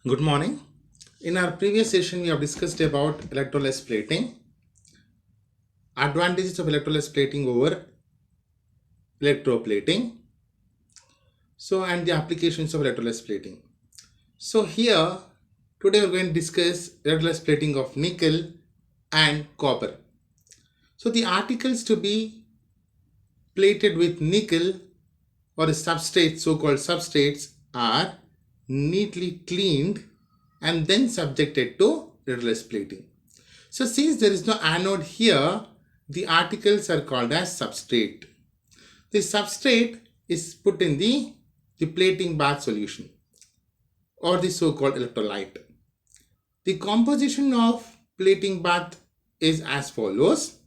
Good morning. In our previous session, we have discussed about electroless plating, advantages of electroless plating over electroplating, and the applications of electroless plating. So here, today we're going to discuss electroless plating of nickel and copper. So the articles to be plated with nickel or a substrate, so-called substrates, are neatly cleaned and then subjected to electroless plating. So since there is no anode here, the articles are called as substrate. The substrate is put in the plating bath solution or the so-called electrolyte. The composition of plating bath is as follows.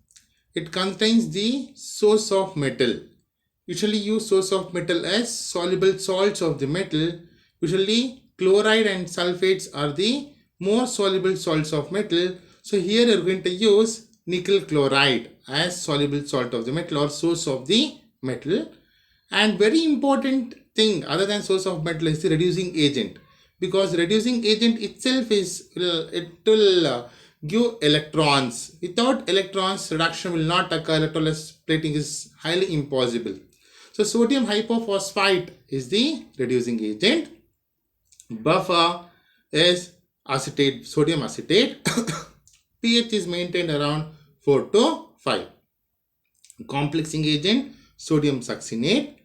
It contains the source of metal. Usually use source of metal as soluble salts of the metal. Usually chloride and sulfates are the more soluble salts of metal. So here you are going to use nickel chloride as soluble salt of the metal or source of the metal. And very important thing other than source of metal is the reducing agent, because reducing agent itself it will give electrons. Without electrons, reduction will not occur. Electroless plating is highly impossible. So sodium hypophosphite is the reducing agent. Buffer is acetate, sodium acetate. pH is maintained around 4 to 5. Complexing agent, sodium succinate.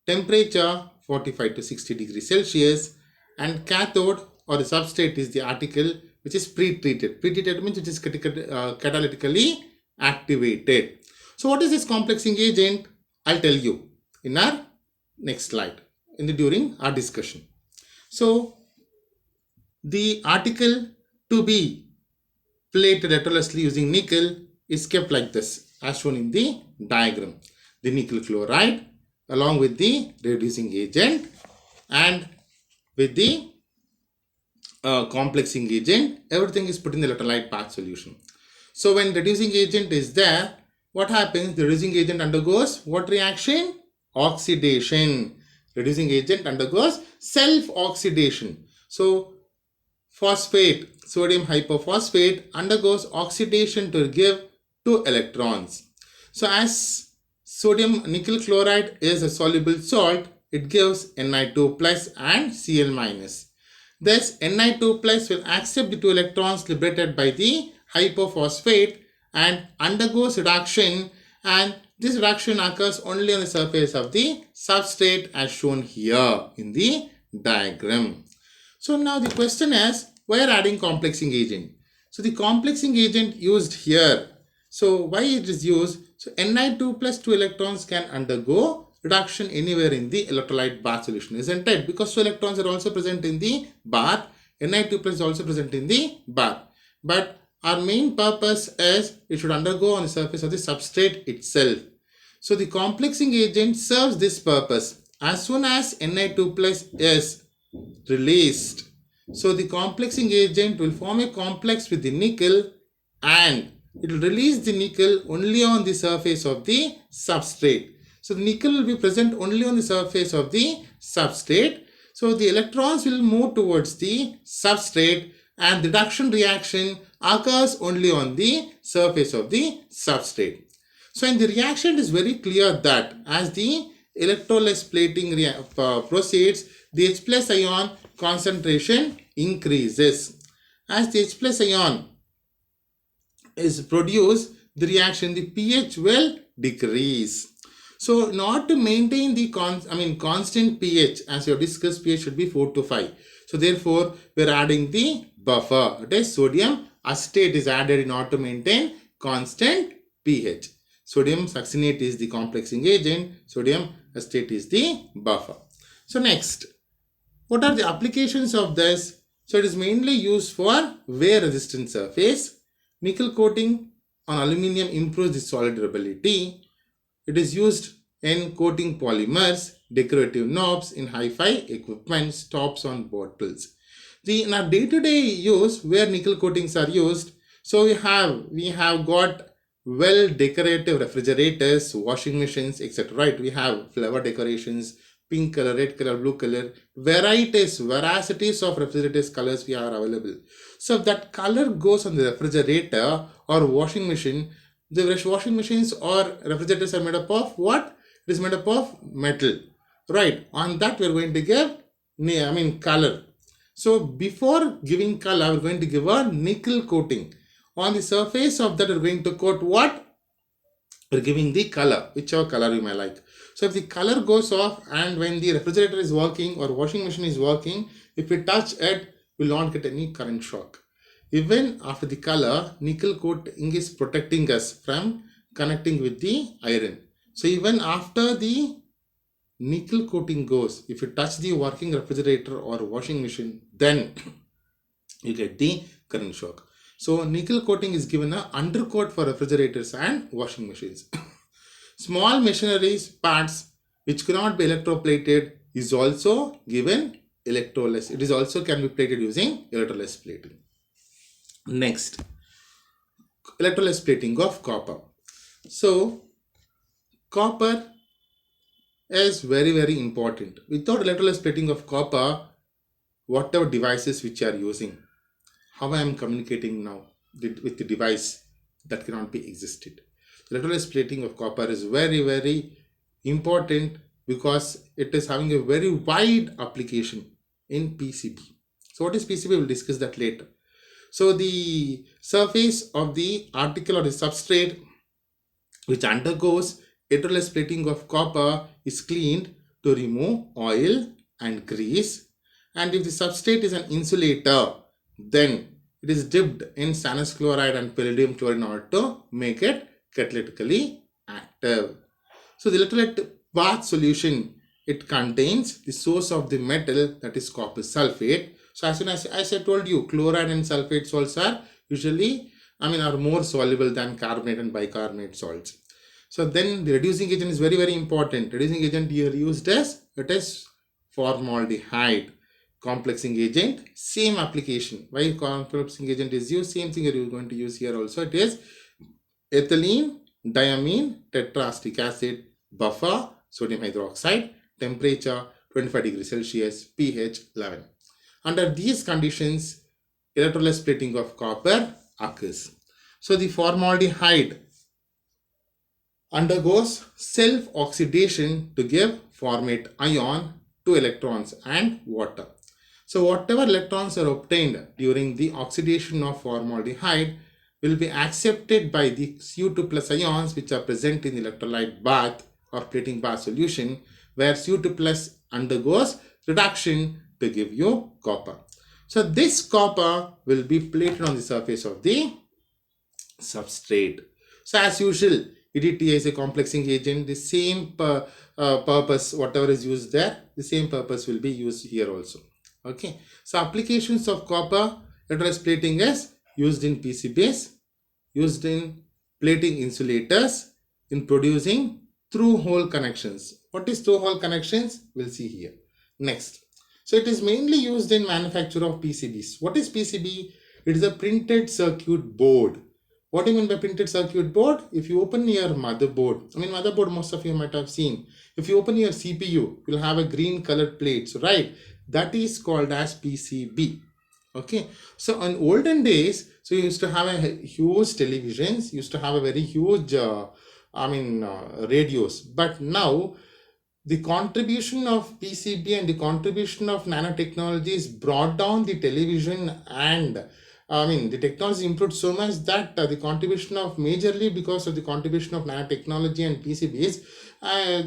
Temperature 45 to 60 degrees Celsius. And cathode or the substrate is the article which is pre-treated. Pre-treated means which is catalytically activated. So what is this complexing agent? I'll tell you in our next slide during our discussion. So the article to be plated electrolessly using nickel is kept like this as shown in the diagram. The nickel chloride along with the reducing agent and with the complexing agent, everything is put in the electrolyte bath solution. So when reducing agent is there, what happens? The reducing agent undergoes what reaction? Oxidation. Reducing agent undergoes self-oxidation. So phosphate, sodium hypophosphate undergoes oxidation to give 2 electrons. So as sodium nickel chloride is a soluble salt, it gives Ni2 plus and Cl minus. Thus, Ni2 plus will accept the 2 electrons liberated by the hypophosphate and undergoes reduction, and this reduction occurs only on the surface of the substrate as shown here in the diagram. So now the question is, why are adding complexing agent? So the complexing agent used here. So why it is used? So Ni2 plus 2 electrons can undergo reduction anywhere in the electrolyte bath solution, isn't it? Because 2 electrons are also present in the bath. Ni2 plus is also present in the bath. But our main purpose is it should undergo on the surface of the substrate itself. So the complexing agent serves this purpose. As soon as Ni2 plus is released, so the complexing agent will form a complex with the nickel and it will release the nickel only on the surface of the substrate. So the nickel will be present only on the surface of the substrate. So the electrons will move towards the substrate and the reduction reaction occurs only on the surface of the substrate. So in the reaction, it is very clear that as the electroless plating proceeds, the H plus ion concentration increases. As the H plus ion is produced, the reaction, the pH will decrease. So in order to maintain the constant pH, as you have discussed, pH should be 4 to 5. So therefore, we are adding the buffer. It is sodium acetate is added in order to maintain constant pH. Sodium succinate is the complexing agent. Sodium acetate is the buffer. So next, what are the applications of this? So it is mainly used for wear resistant surface. Nickel coating on aluminum improves the solid durability. It is used in coating polymers, decorative knobs, in hi-fi equipment, stops on bottles. In our day-to-day use, where nickel coatings are used, so we have got well decorative refrigerators, washing machines, etc. Right? We have flower decorations, pink color, red color, blue color, veracities of refrigerators colors we are available. So if that color goes on the refrigerator or washing machine, the washing machines or refrigerators are made up of what? It is made up of metal, right? On that we are going to give color. So before giving color, we're going to give a nickel coating. On the surface of that, we're going to coat what? We're giving the color, whichever color you may like. So if the color goes off and when the refrigerator is working or washing machine is working, if we touch it, we will not get any current shock. Even after the color, nickel coating is protecting us from connecting with the iron. So even after the nickel coating goes, if you touch the working refrigerator or washing machine, then you get the current shock. So nickel coating is given a undercoat for refrigerators and washing machines. Small machineries parts which cannot be electroplated is also given electroless. It is also can be plated using electroless plating. Next, electroless plating of copper. So copper is very important. Without electroless plating of copper, whatever devices which you are using, how I am communicating now with the device, that cannot be existed. Electroless plating of copper is very important because it is having a very wide application in PCB. So what is PCB? We will discuss that later. So the surface of the article or the substrate which undergoes electroless plating of copper is cleaned to remove oil and grease, and if the substrate is an insulator, then it is dipped in stannous chloride and palladium chloride in order to make it catalytically active. So the electrolyte bath solution, it contains the source of the metal, that is copper sulfate. So as I told you, chloride and sulfate salts are usually are more soluble than carbonate and bicarbonate salts. So then the reducing agent is very important. Reducing agent here used as, it is formaldehyde. Complexing agent, same application. Why complexing agent is used? Same thing you are going to use here also. It is ethylene diamine tetraesteric acid, buffer, sodium hydroxide, temperature 25 degrees Celsius, pH 11. Under these conditions, electroless plating of copper occurs. So the formaldehyde undergoes self-oxidation to give formate ion, 2 electrons and water. So whatever electrons are obtained during the oxidation of formaldehyde will be accepted by the Cu2 plus ions which are present in the electrolyte bath or plating bath solution, where Cu2 plus undergoes reduction to give you copper. So this copper will be plated on the surface of the substrate. So as usual, EDTA is a complexing agent. The same purpose, whatever is used there, the same purpose will be used here also. Okay. So applications of copper electroless plating is used in PCBs, used in plating insulators, in producing through-hole connections. What is through-hole connections? We'll see here. Next. So it is mainly used in manufacture of PCBs. What is PCB? It is a printed circuit board. What do you mean by printed circuit board? If you open your motherboard, motherboard most of you might have seen. If you open your CPU, you'll have a green colored plates, right? That is called as PCB. Okay. So in olden days, so you used to have a huge televisions, used to have a very huge, radios. But now the contribution of PCB and the contribution of nanotechnologies brought down the television, and the technology improved so much that the contribution of majorly because of the contribution of nanotechnology and PCBs,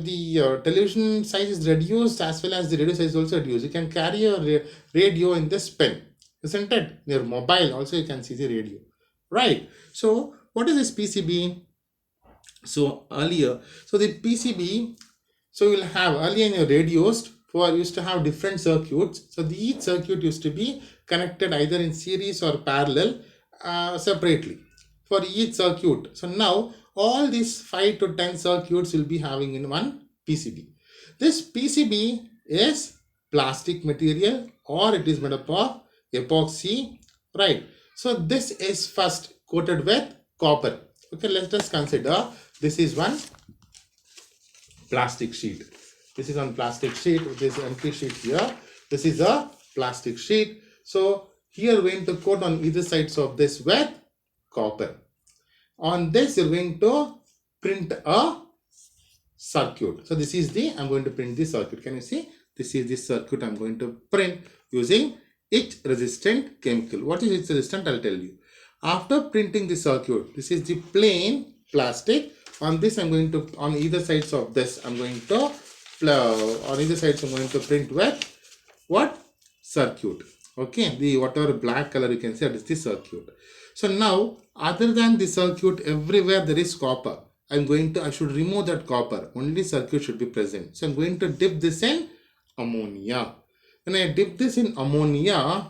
the television size is reduced as well as the radio size is also reduced. You can carry your radio in this pen, isn't it? Your mobile also you can see the radio, right? So what is this PCB? So earlier, so the PCB, so you'll have earlier in your radios, used to have different circuits. So each circuit used to be connected either in series or parallel separately for each circuit. So now all these 5 to 10 circuits will be having in one PCB. This PCB is plastic material or it is made up of epoxy, right? So this is first coated with copper. Okay, let us consider this is one plastic sheet. This is on plastic sheet. This empty sheet here. This is a plastic sheet. So here we're going to coat on either sides of this with copper. On this you're going to print a circuit. So this is I'm going to print the circuit. Can you see? This is the circuit I'm going to print using etch resistant chemical. What is etch resistant? I'll tell you. After printing the circuit, this is the plain plastic. On this I'm going to, on either sides of this, I'm going to, on either sides I'm going to print with what? Circuit. Okay, the whatever black color you can see, that is the circuit. So now, other than the circuit, everywhere there is copper. I should remove that copper. Only circuit should be present. So I'm going to dip this in ammonia. When I dip this in ammonia,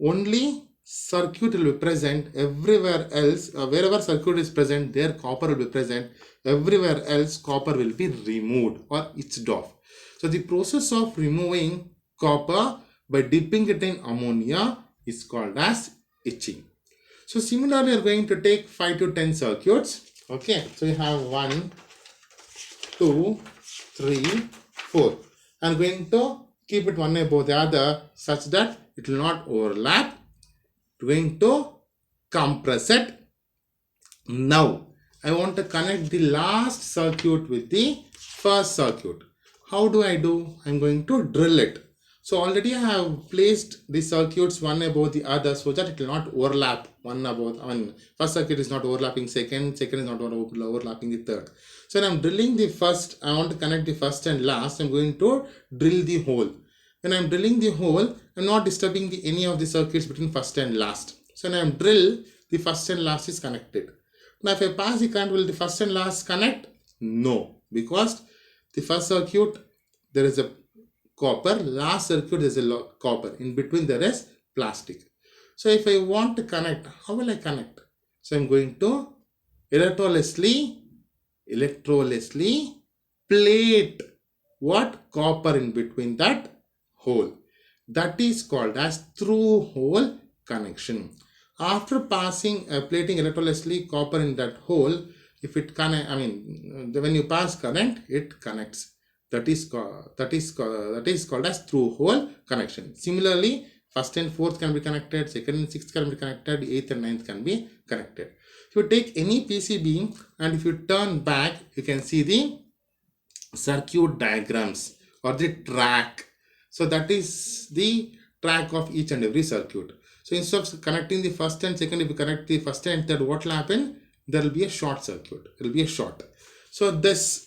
only circuit will be present. Everywhere else, wherever circuit is present, there copper will be present. Everywhere else, copper will be removed or etched off. So the process of removing copper by dipping it in ammonia is called as etching. So similarly, you are going to take 5 to 10 circuits. Okay, so you have 1, 2, 3, 4. I'm going to keep it one above the other such that it will not overlap. Going to compress it. Now, I want to connect the last circuit with the first circuit. How do I do? I'm going to drill it. So already I have placed the circuits one above the other so that it will not overlap one above. First circuit is not overlapping second is not overlapping the third. So when I'm drilling the first, I want to connect the first and last. I'm going to drill the hole. When I'm drilling the hole, I'm not disturbing any of the circuits between first and last. So when I'm drill, the first and last is connected. Now if I pass the current, will the first and last connect? No, because the first circuit there is a copper, last circuit is a copper, in between there is plastic. So if I want to connect, how will I connect? So I'm going to electrolessly plate what? Copper in between that hole. That is called as through hole connection. After passing plating electrolessly copper in that hole, if it connect, when you pass current, it connects. That is called as through hole connection. Similarly, first and fourth can be connected, second and sixth can be connected, eighth and ninth can be connected. If you take any PCB and if you turn back, you can see the circuit diagrams or the track. So that is the track of each and every circuit. So instead of connecting the first and second, if you connect the first and third, what will happen? There will be a short circuit. It will be a short. So this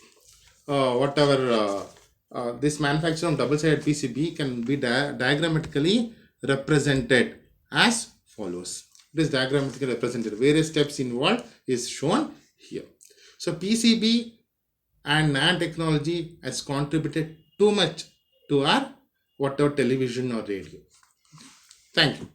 this manufacture of double-sided PCB can be diagrammatically represented as follows. It is diagrammatically represented. Various steps involved is shown here. So PCB and nanotechnology has contributed too much to our whatever television or radio. Thank you.